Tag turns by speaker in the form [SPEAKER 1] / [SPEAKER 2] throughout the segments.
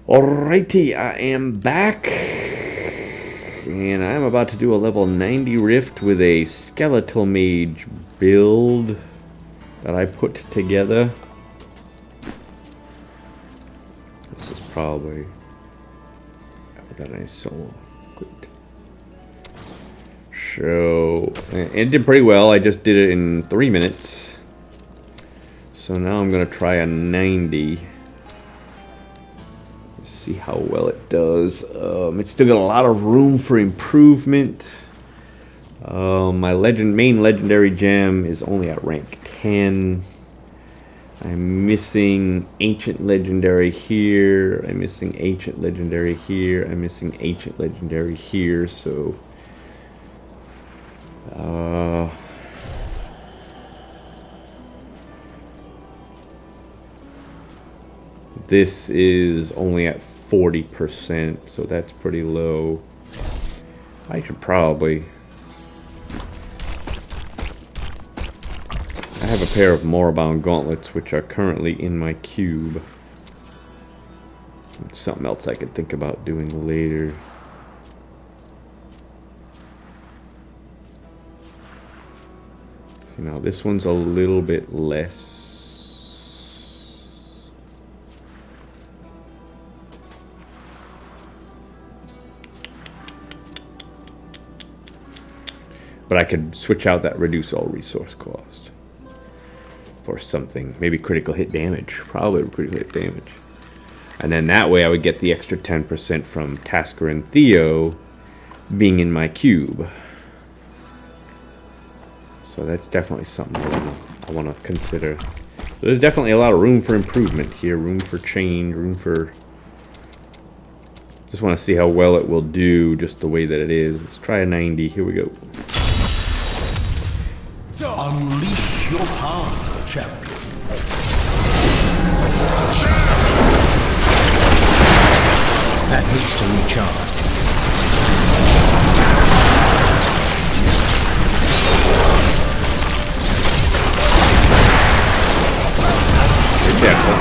[SPEAKER 1] Alrighty, I am back, and I'm about to do a level 90 rift with a skeletal mage build that I put together. This is probably that I so good. So it did pretty well. I just did it in 3 minutes. So now I'm gonna try a 90. See how well it does. It's still got a lot of room for improvement. My main legendary gem is only at rank 10. I'm missing ancient legendary here. I'm missing ancient legendary here. I'm missing ancient legendary here. So this is only at 40%, so that's pretty low. I should probably... I have a pair of Moribund gauntlets which are currently in my cube. It's something else I could think about doing later. See, now this one's a little bit less. But I could switch out that reduce all resource cost for something, maybe critical hit damage, probably critical hit damage. And then that way I would get the extra 10% from Tasker and Theo being in my cube. So that's definitely something I want to consider. There's definitely a lot of room for improvement here, room for change, room for... Just want to see how well it will do just the way that it is. Let's try a 90. Here we go.
[SPEAKER 2] Unleash your power, champion. That needs to recharge.
[SPEAKER 1] Be careful.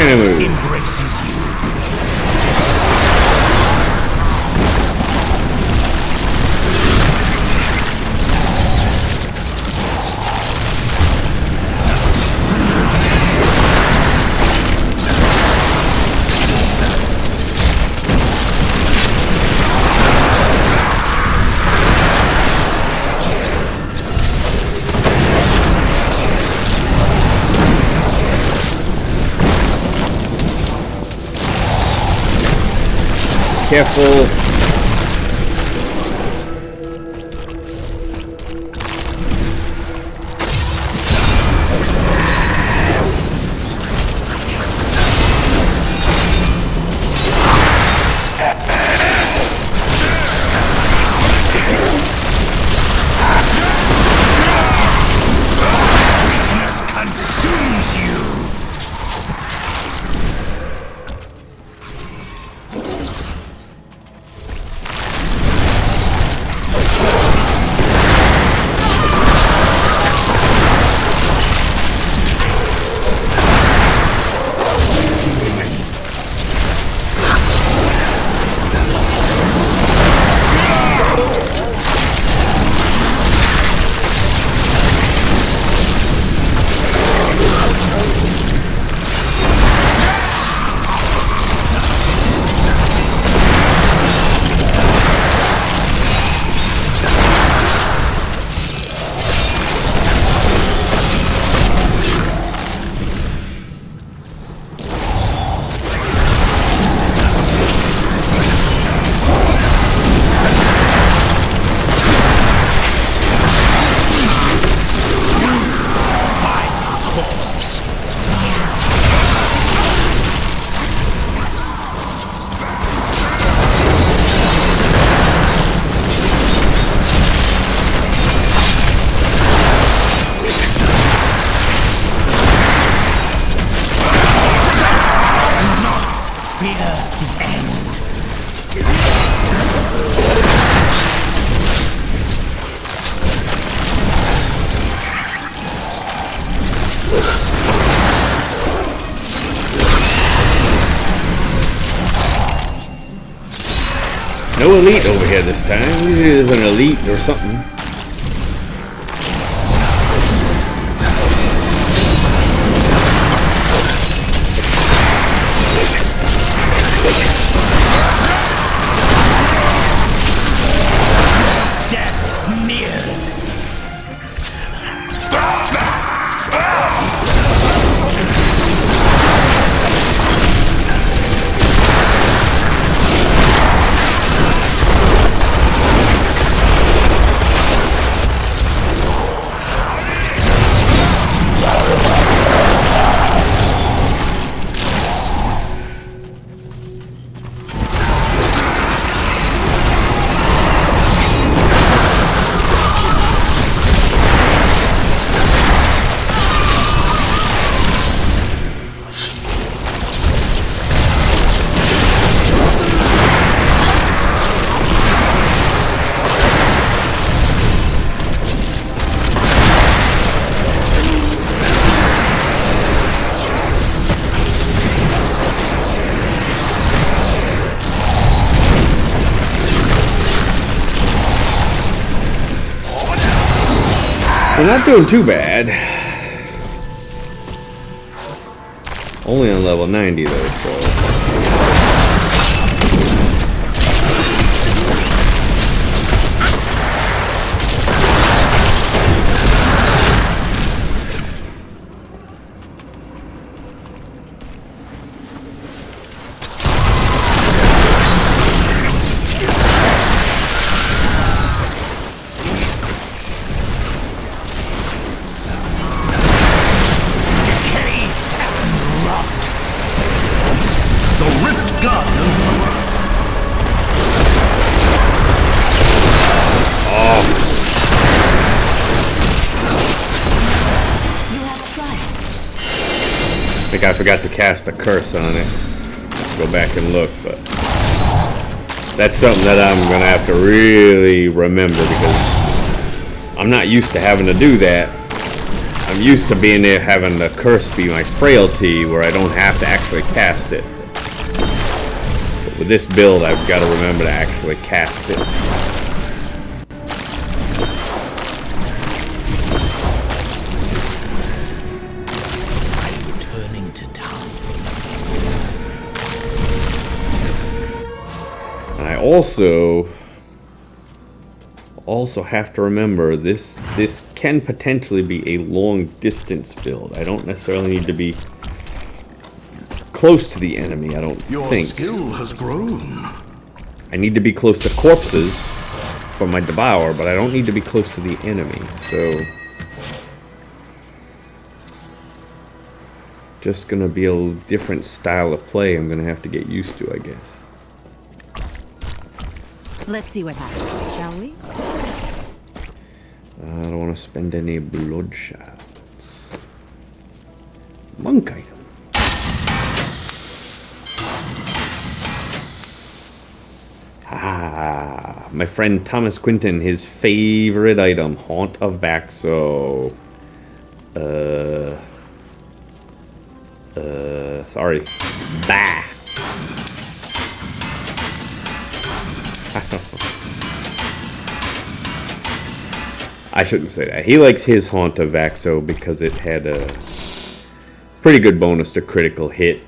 [SPEAKER 2] Embraces you.
[SPEAKER 1] Careful. No elite over here this time. Usually there's an elite or something. We're not doing too bad. Only on level 90 though, so. I think I forgot to cast a curse on it. Go back and look, but that's something that I'm gonna have to really remember because I'm not used to having to do that. I'm used to being there having the curse be my frailty where I don't have to actually cast it. But with this build, I've got to remember to actually cast it. Also have to remember this can potentially be a long distance build. I don't necessarily need to be close to the enemy, I don't think.
[SPEAKER 2] Your skill has grown.
[SPEAKER 1] I need to be close to corpses for my devour, but I don't need to be close to the enemy. So just gonna be a different style of play I'm gonna have to get used to, I guess.
[SPEAKER 3] Let's see what happens, shall we?
[SPEAKER 1] I don't want to spend any blood shards. Monk item. Ah, my friend Thomas Quinton, his favorite item, Haunt of Vaxo. Sorry. Bah. I shouldn't say that. He likes his Haunt of Vaxo because it had a pretty good bonus to critical hit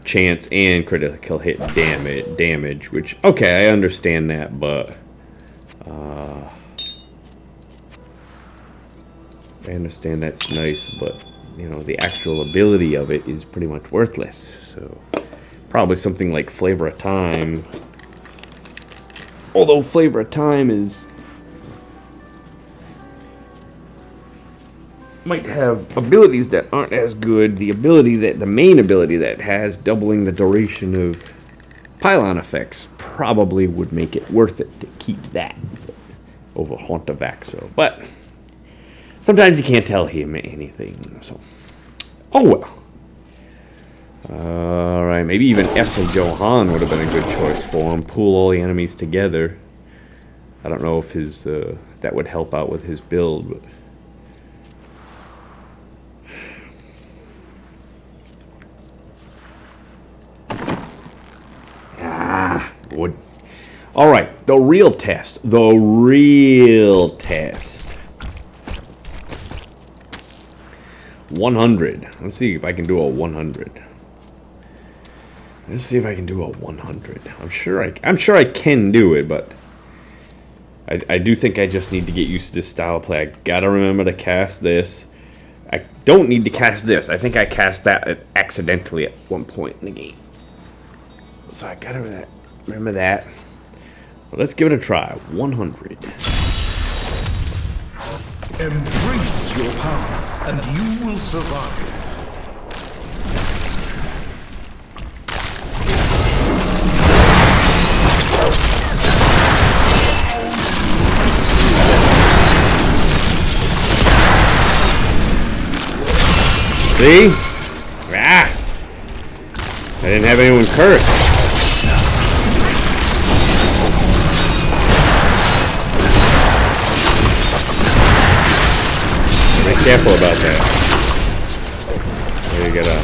[SPEAKER 1] chance and critical hit damage, which, okay, I understand that, but I understand that's nice, but you know, the actual ability of it is pretty much worthless. So probably something like Flavor of Time. Although Flavor of Time might have abilities that aren't as good. The main ability that has doubling the duration of pylon effects probably would make it worth it to keep that over Haunt of Vaxo. But sometimes you can't tell him anything, so oh well. Alright, maybe even Essel Johan would have been a good choice for him. Pool all the enemies together. I don't know if his that would help out with his build, but All right, the real test. The real test. 100. Let's see if I can do a 100. Let's see if I can do a 100. I'm sure I can do it, but I do think I just need to get used to this style of play. I gotta remember to cast this. I don't need to cast this. I think I cast that accidentally at one point in the game. So I gotta remember that. But let's give it a try. 100.
[SPEAKER 2] Embrace your power, and you will survive.
[SPEAKER 1] See? Ah! I didn't have anyone cursed. Be careful about that. There you get up.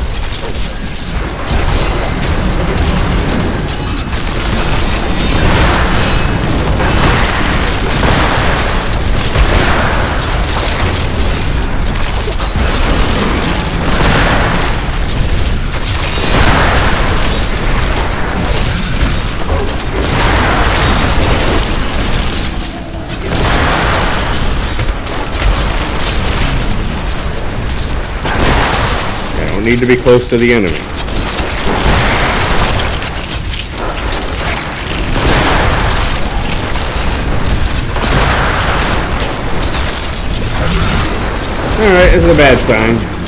[SPEAKER 1] Need to be close to the enemy. Alright, this is a bad sign.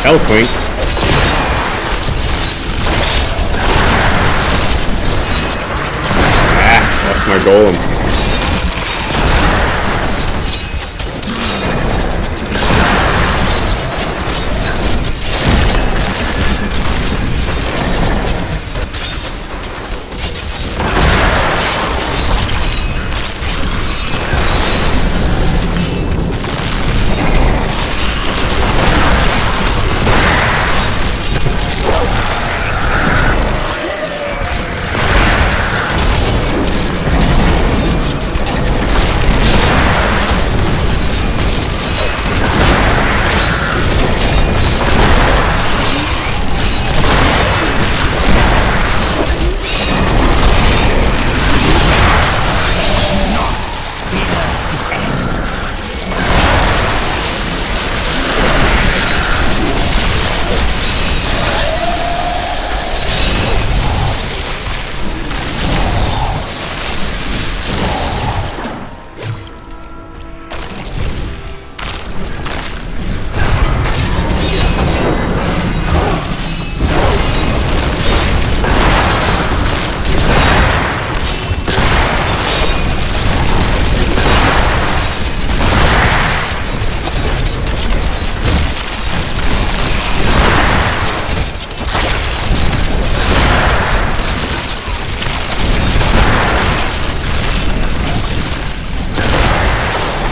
[SPEAKER 1] Hellquake. Ah, that's my golem.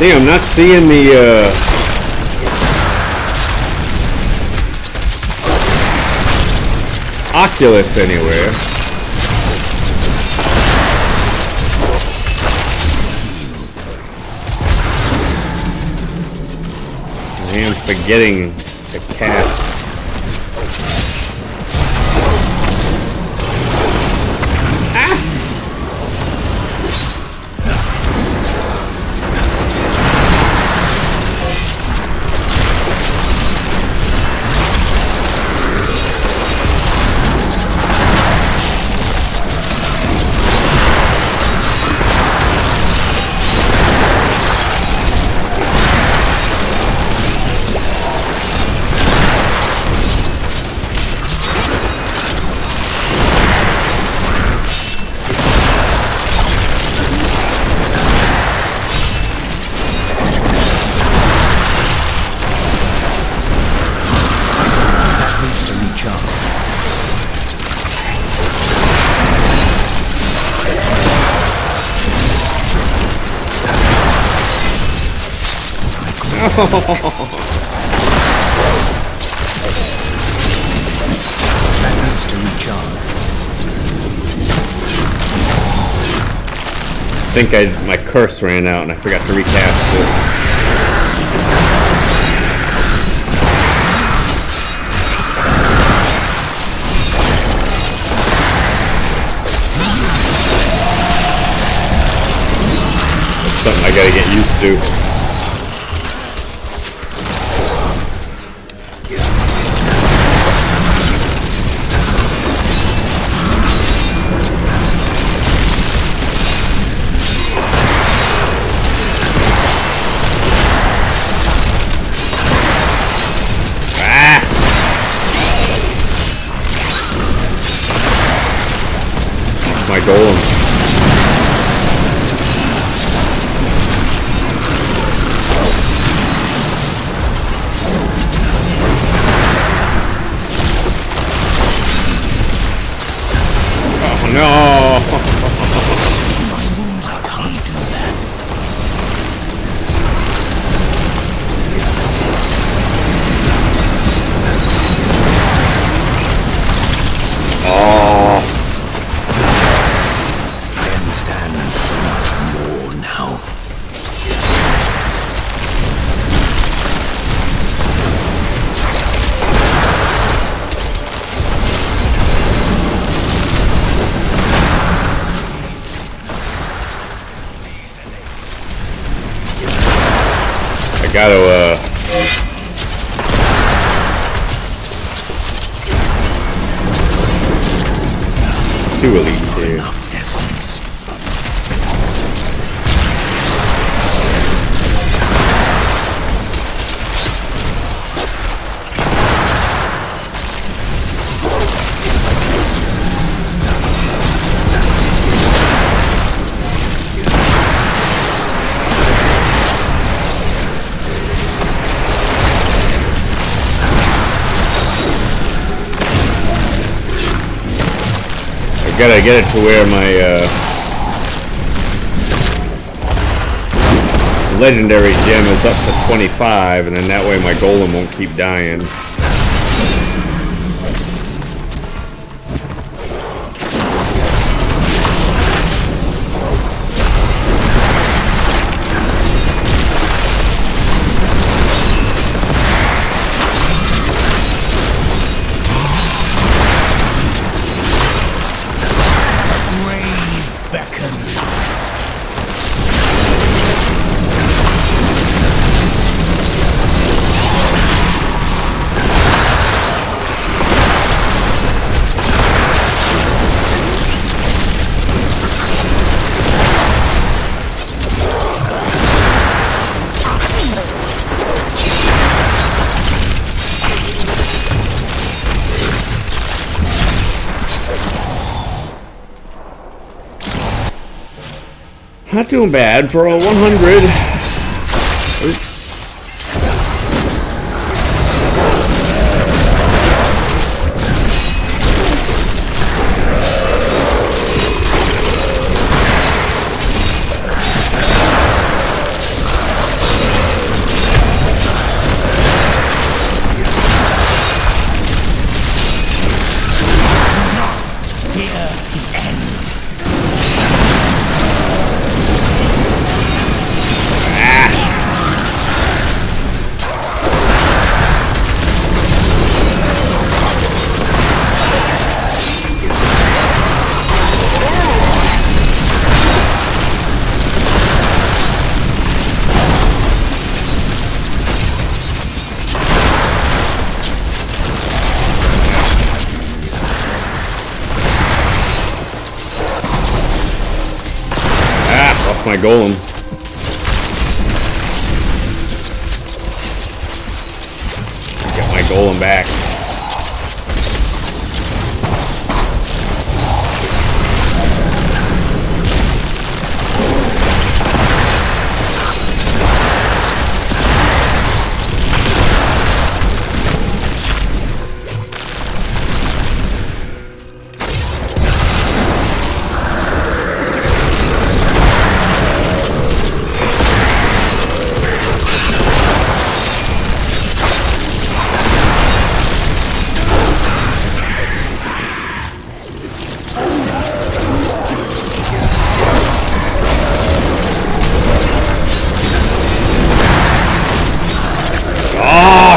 [SPEAKER 1] Damn, I'm not seeing the Oculus anywhere. I am forgetting to cast.
[SPEAKER 2] That needs to recharge.
[SPEAKER 1] I think my curse ran out and I forgot to recast it. That's something I gotta get used to. My golem. Oh no!
[SPEAKER 2] My wounds, I can't do that.
[SPEAKER 1] Oh.
[SPEAKER 2] I understand so much more now.
[SPEAKER 1] I gotta two elites here.
[SPEAKER 2] Enough essence.
[SPEAKER 1] Gotta get it to where my legendary gem is up to 25, and then that way my golem won't keep dying. Not doing bad for a 100. Oops. My golem. Get my golem back.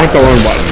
[SPEAKER 1] hit the wrong button.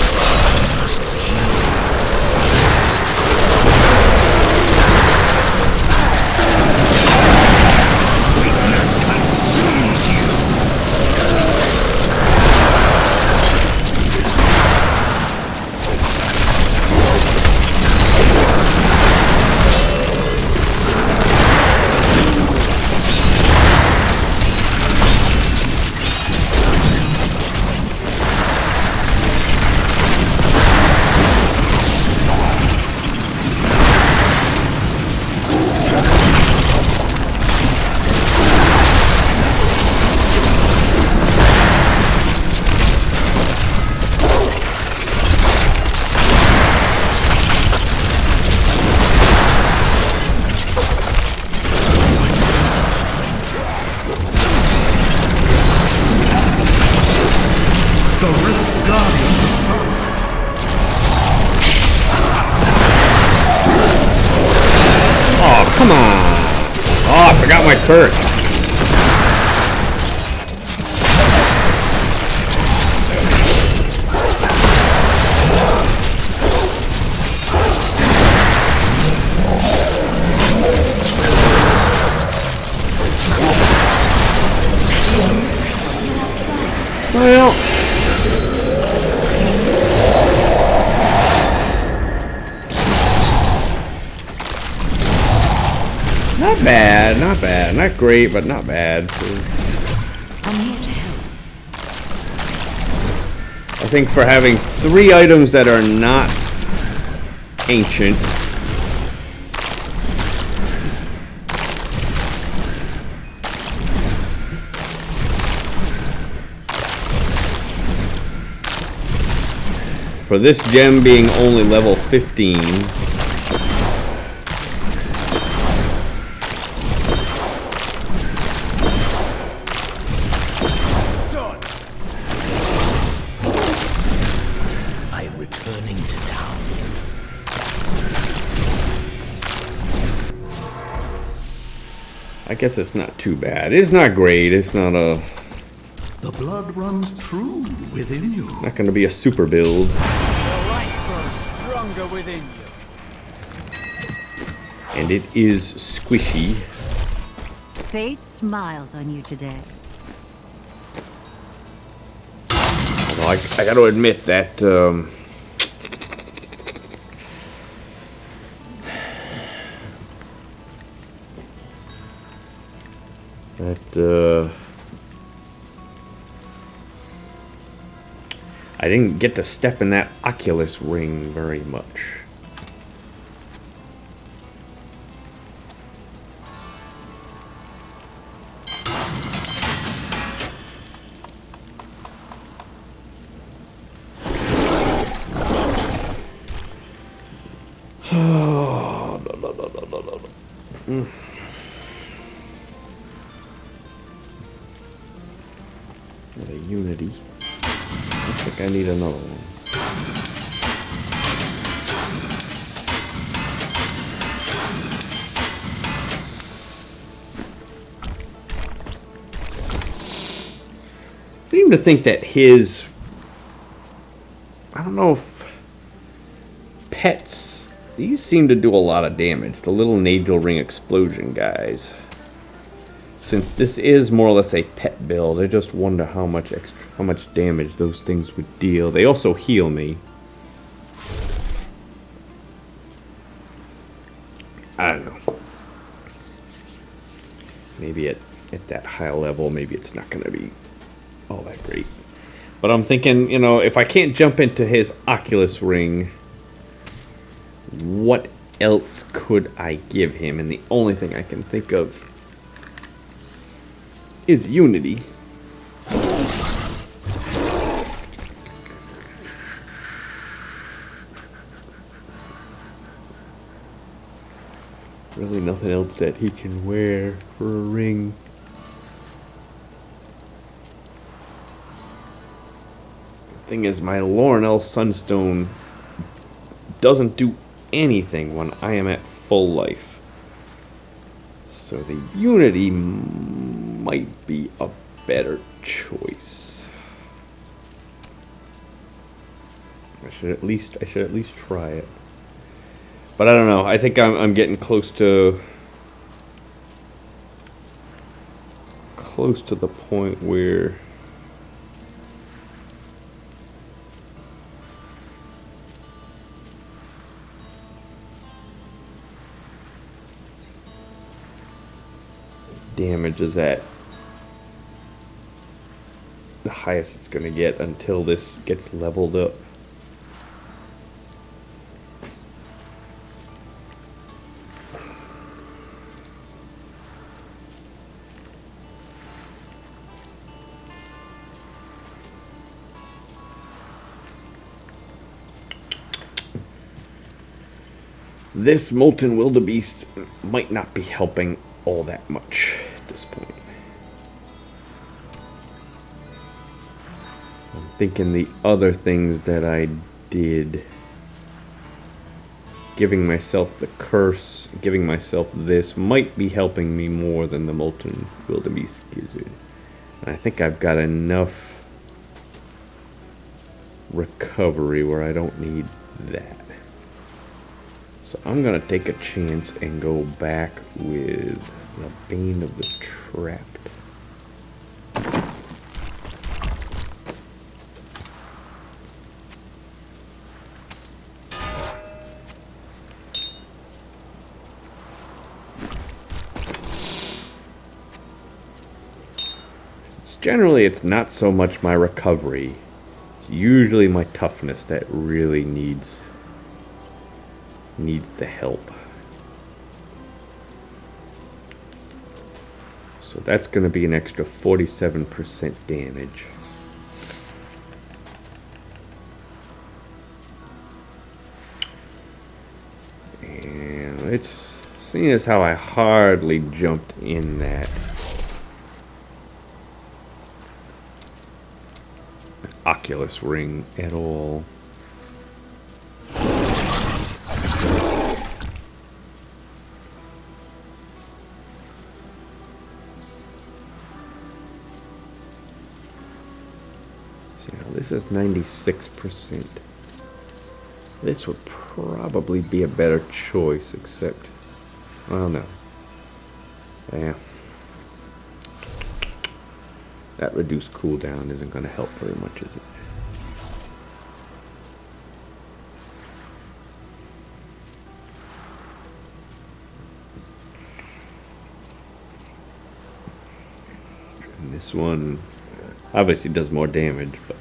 [SPEAKER 1] Come on! Oh, I forgot my turret. Well... not bad, not bad. Not great, but not bad.
[SPEAKER 3] I'm here to help.
[SPEAKER 1] I think for having 3 items that are not ancient, for this gem being only level 15, I guess it's not too bad. It's not great. It's not a...
[SPEAKER 2] The blood runs true within you.
[SPEAKER 1] Not going to be a super build.
[SPEAKER 4] The light grows stronger within you.
[SPEAKER 1] And it is squishy.
[SPEAKER 3] Fate smiles on you today.
[SPEAKER 1] Although I got to admit that... I didn't get to step in that Oculus ring very much. A Unity. I think I need another one. I seem to think that his... I don't know if... pets... These seem to do a lot of damage. The little Nagel Ring Explosion guys. Since this is more or less a pet build, I just wonder how much damage those things would deal. They also heal me. I don't know. Maybe at that high level, maybe it's not going to be all that great. But I'm thinking, you know, if I can't jump into his Oculus Ring, what else could I give him? And the only thing I can think of is Unity. Really nothing else that he can wear for a ring. The thing is, my Lorinel Sunstone doesn't do anything when I am at full life. So the Unity might be a better choice. I should at least try it. But I don't know. I think I'm getting close to the point where damage is at the highest it's going to get until this gets leveled up. This Molten Wildebeest might not be helping all that much at this point. I'm thinking the other things that I did, giving myself the curse, giving myself this, might be helping me more than the Molten Wildebeest Gizzard. And I think I've got enough recovery where I don't need that. So I'm going to take a chance and go back with the Bane of the Trapped. Generally, it's not so much my recovery. It's usually my toughness that really needs the help. So that's going to be an extra 47% damage. And it's seeing as how I hardly jumped in that Oculus ring at all. So now this is 96%. This would probably be a better choice, except, well, no. Yeah. That reduced cooldown isn't going to help very much, is it? And this one obviously does more damage, but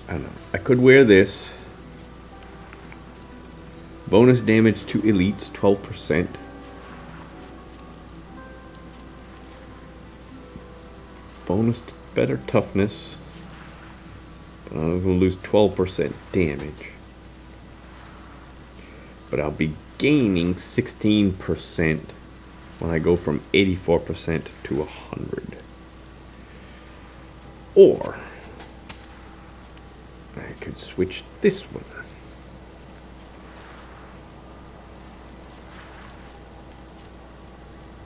[SPEAKER 1] I don't know. I could wear this. Bonus damage to elites, 12%. Bonus to better toughness, but I'm going to lose 12% damage. But I'll be gaining 16% when I go from 84% to 100. Or I could switch this one.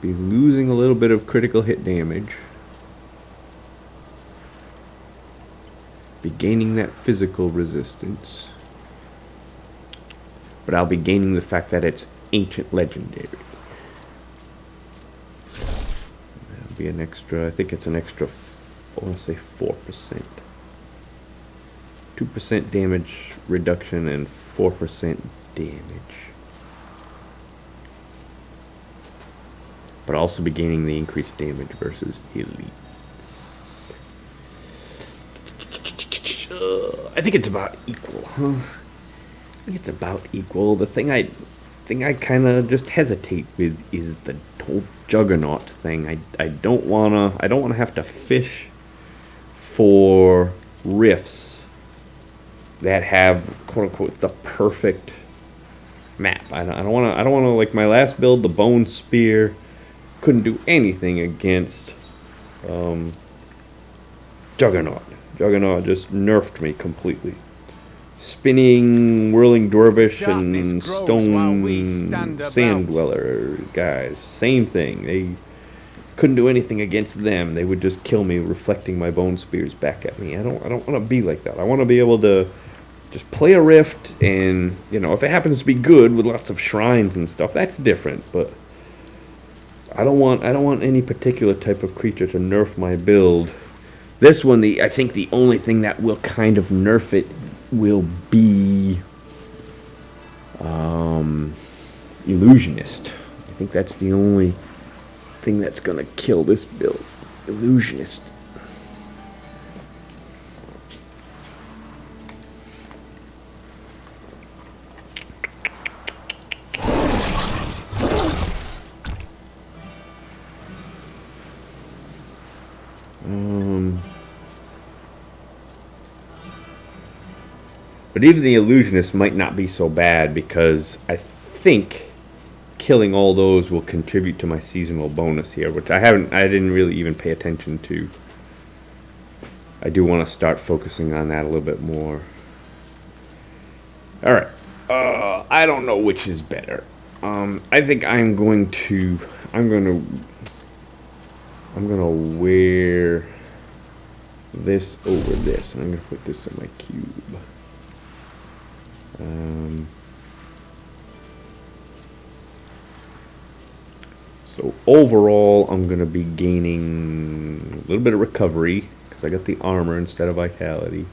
[SPEAKER 1] Be losing a little bit of critical hit damage. Be gaining that physical resistance, but I'll be gaining the fact that it's ancient legendary. That'll be an extra, I think it's an extra, I want to say 4%. 2% damage reduction and 4% damage. But I'll also be gaining the increased damage versus elite. I think it's about equal, huh? I think it's about equal. The thing I kind of just hesitate with is the whole Juggernaut thing. I don't wanna have to fish for rifts that have quote unquote the perfect map. I don't wanna like my last build, the Bone Spear, couldn't do anything against Juggernaut. Juggernaut just nerfed me completely. Spinning, whirling Dwarvish, and stone sand dweller guys, same thing. couldn't do anything against them. They would just kill me, reflecting my bone spears back at me. I don't want to be like that. I want to be able to just play a rift, and you know, if it happens to be good with lots of shrines and stuff, that's different. But I don't want any particular type of creature to nerf my build. This one, I think the only thing that will kind of nerf it will be Illusionist. I think that's the only thing that's gonna kill this build. Illusionist. But even the Illusionist might not be so bad, because I think killing all those will contribute to my seasonal bonus here, which I didn't really even pay attention to. I do want to start focusing on that a little bit more. Alright. I don't know which is better. I think I'm gonna wear this over this, and I'm gonna put this in my cube. So overall, I'm going to be gaining a little bit of recovery, because I got the armor instead of vitality,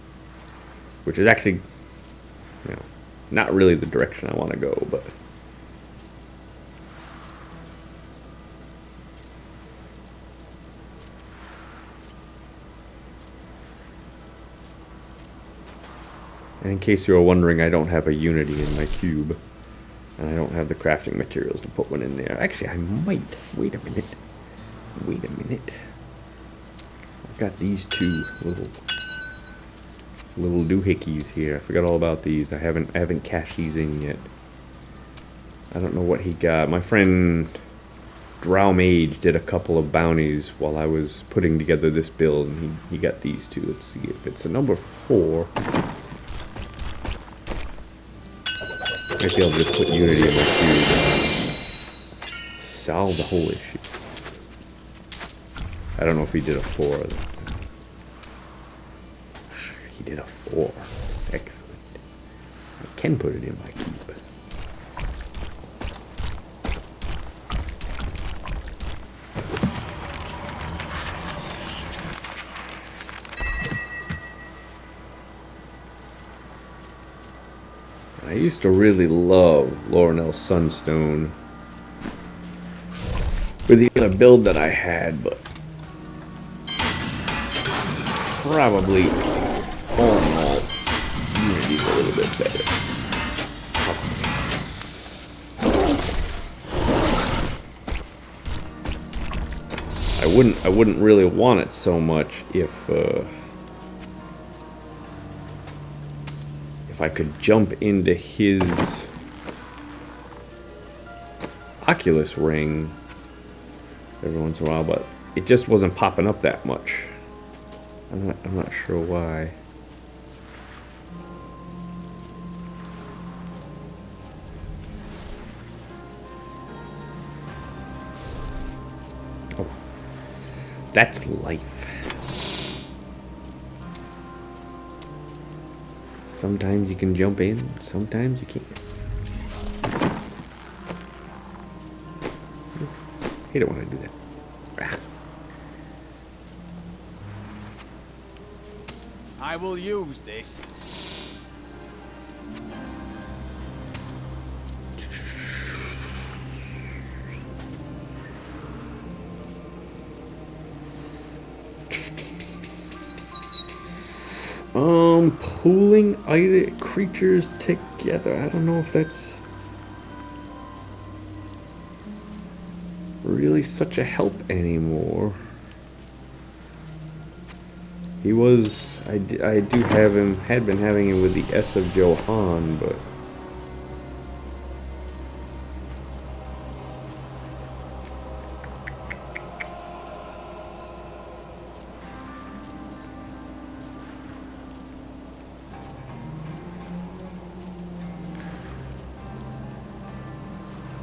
[SPEAKER 1] which is actually, you know, not really the direction I want to go, but and in case you were wondering, I don't have a Unity in my cube. And I don't have the crafting materials to put one in there. Actually, I might. Wait a minute. I've got these two little doohickeys here. I forgot all about these. I haven't cashed these in yet. I don't know what he got. My friend Mage did a couple of bounties while I was putting together this build, and he got these two. Let's see if it's a number 4. Might be able to just put Unity in my cube. Solve the whole issue. I don't know if he did a 4. He did a 4. Excellent. I can put it in my cube. I used to really love Laurinel Sunstone with the other build that I had, but probably all in all, Unity's a little bit better. I wouldn't really want it so much if I could jump into his Oculus ring every once in a while, but it just wasn't popping up that much. I'm not sure why. Oh, that's life. Sometimes you can jump in, sometimes you can't. You don't want to do that. Ah.
[SPEAKER 4] I will use this.
[SPEAKER 1] Pooling either creatures together. I don't know if that's really such a help anymore. He was, I do have him, had been having him with the S of Johann, but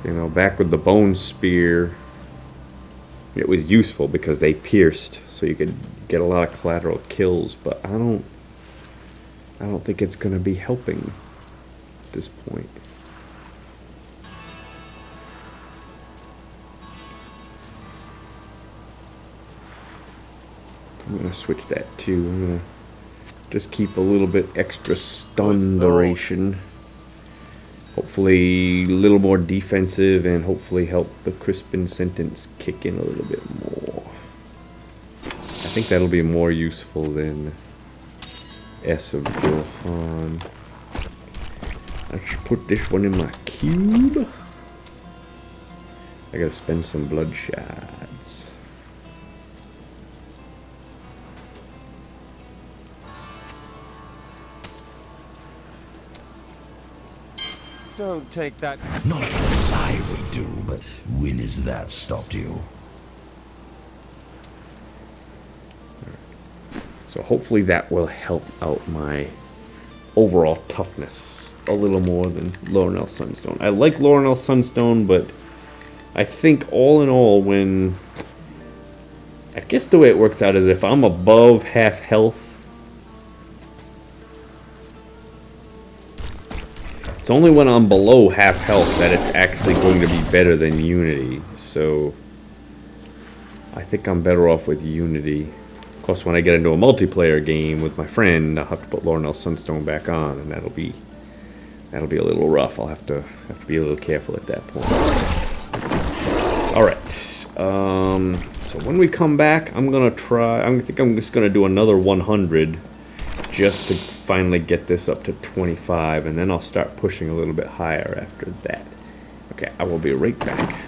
[SPEAKER 1] you know, back with the bone spear, It was useful because they pierced, so you could get a lot of collateral kills, but I don't think it's going to be helping at this point. I'm going to switch that too. I'm going to just keep a little bit extra stun duration. Hopefully a little more defensive, and hopefully help the Crispin sentence kick in a little bit more. I think that'll be more useful than S of Johan. I should put this one in my cube. I gotta spend some blood shards.
[SPEAKER 4] Don't take that.
[SPEAKER 2] Not what I would do, but when has that stopped you?
[SPEAKER 1] So hopefully that will help out my overall toughness a little more than Laurenel Sunstone. I like Laurenel Sunstone, but I think all in all, when... I guess the way it works out is if I'm above half health, it's only when I'm below half health that it's actually going to be better than Unity. So I think I'm better off with Unity. Of course, when I get into a multiplayer game with my friend, I'll have to put Laurenel Sunstone back on, and that'll be a little rough. I'll have to be a little careful at that point. All right. So when we come back, I'm gonna try. I think I'm just gonna do another 100, just to finally get this up to 25, and then I'll start pushing a little bit higher after that. Okay, I will be right back.